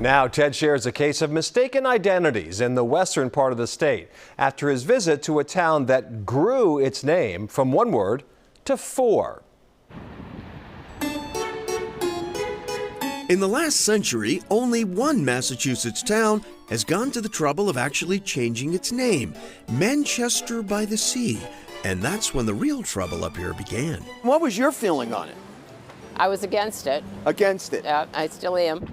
Now, Ted shares a case of mistaken identities in the western part of the state after his visit to a town that grew its name from one word to four. In the last century, only one Massachusetts town has gone to the trouble of actually changing its name, Manchester by the Sea. And that's when the real trouble up here began. What was your feeling on it? I was against it. Against it? Yeah, I still am.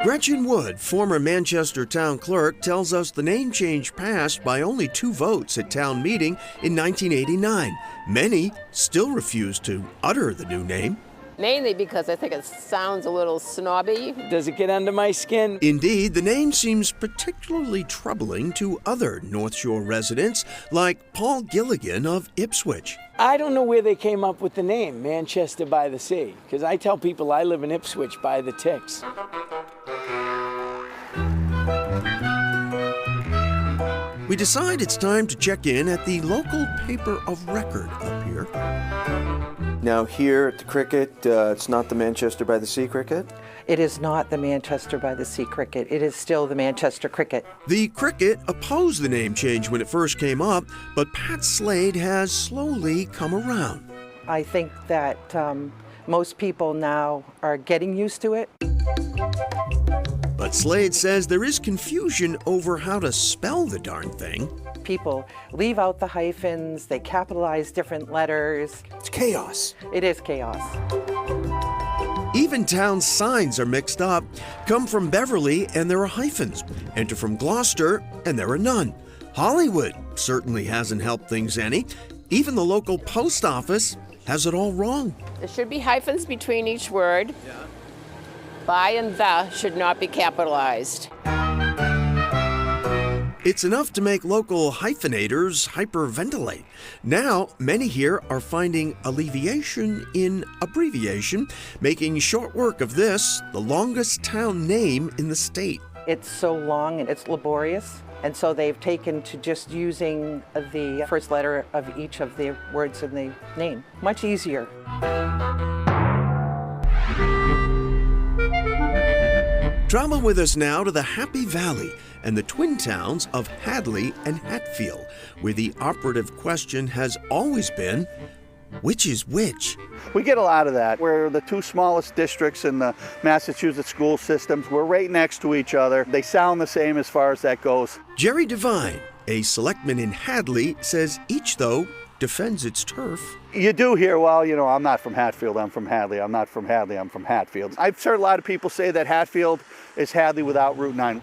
Gretchen Wood, former Manchester town clerk, tells us the name change passed by only 2 votes at town meeting in 1989. Many still refuse to utter the new name. Mainly because I think it sounds a little snobby. Does it get under my skin? Indeed, the name seems particularly troubling to other North Shore residents, like Paul Gilligan of Ipswich. I don't know where they came up with the name, Manchester by the Sea, because I tell people I live in Ipswich by the Ticks. We decide it's time to check in at the local paper of record up here. Now here at the Cricket, it's not the Manchester by the Sea Cricket? It is not the Manchester by the Sea Cricket. It is still the Manchester Cricket. The Cricket opposed the name change when it first came up, but Pat Slade has slowly come around. I think that most people now are getting used to it. But Slade says there is confusion over how to spell the darn thing. People leave out the hyphens, they capitalize different letters. It's chaos. It is chaos. Even town signs are mixed up. Come from Beverly and there are hyphens. Enter from Gloucester and there are none. Hollywood certainly hasn't helped things any. Even the local post office has it all wrong. There should be hyphens between each word. Yeah. By and the should not be capitalized. It's enough to make local hyphenators hyperventilate. Now, many here are finding alleviation in abbreviation, making short work of this, the longest town name in the state. It's so long and it's laborious, and so they've taken to just using the first letter of each of the words in the name. Much easier. Travel with us now to the Happy Valley and the twin towns of Hadley and Hatfield, where the operative question has always been, which is which? We get a lot of that. We're the 2 smallest districts in the Massachusetts school systems. We're right next to each other. They sound the same as far as that goes. Jerry Devine, a selectman in Hadley, says each, though, defends its turf. You do hear, well, you know, I'm not from Hatfield, I'm from Hadley. I'm not from Hadley, I'm from Hatfield. I've heard a lot of people say that Hatfield is Hadley without Route 9.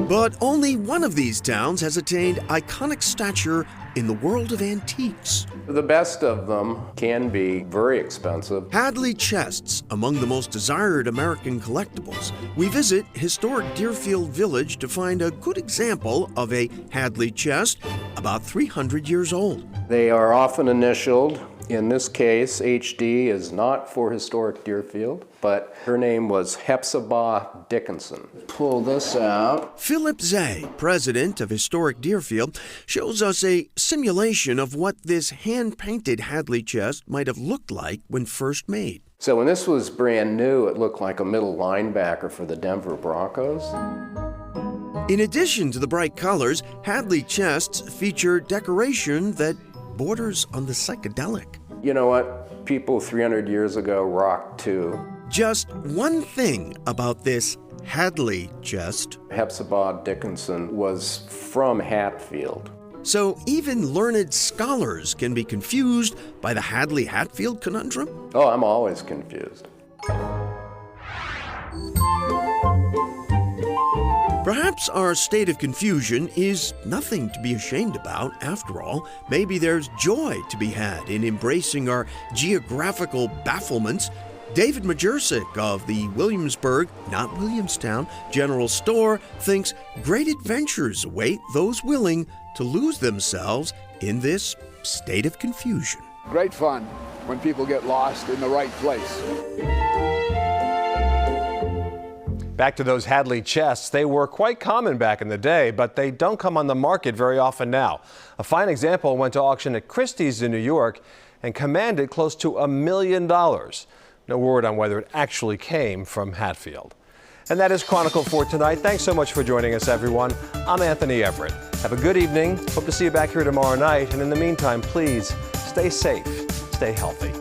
But only one of these towns has attained iconic stature in the world of antiques. The best of them can be very expensive. Hadley chests, among the most desired American collectibles. We visit historic Deerfield Village to find a good example of a Hadley chest about 300 years old. They are often initialed. In this case, HD is not for historic Deerfield, but her name was Hepzibah Dickinson. Pull this out. Philip Zay, president of Historic Deerfield, shows us a simulation of what this hand-painted Hadley chest might have looked like when first made. So when this was brand new, it looked like a middle linebacker for the Denver Broncos. In addition to the bright colors, Hadley chests feature decoration that borders on the psychedelic. You know what? People 300 years ago rocked too. Just one thing about this Hadley chest. Hepzibah Dickinson was from Hatfield. So even learned scholars can be confused by the Hadley-Hatfield conundrum? Oh, I'm always confused. Perhaps our state of confusion is nothing to be ashamed about. After all, maybe there's joy to be had in embracing our geographical bafflements. David Majercik of the Williamsburg, not Williamstown, General Store thinks great adventures await those willing to lose themselves in this state of confusion. Great fun when people get lost in the right place. Back to those Hadley chests. They were quite common back in the day, but they don't come on the market very often now. A fine example went to auction at Christie's in New York and commanded close to $1 million. No word on whether it actually came from Hatfield. And that is Chronicle for tonight. Thanks so much for joining us, everyone. I'm Anthony Everett. Have a good evening. Hope to see you back here tomorrow night. And in the meantime, please stay safe, stay healthy.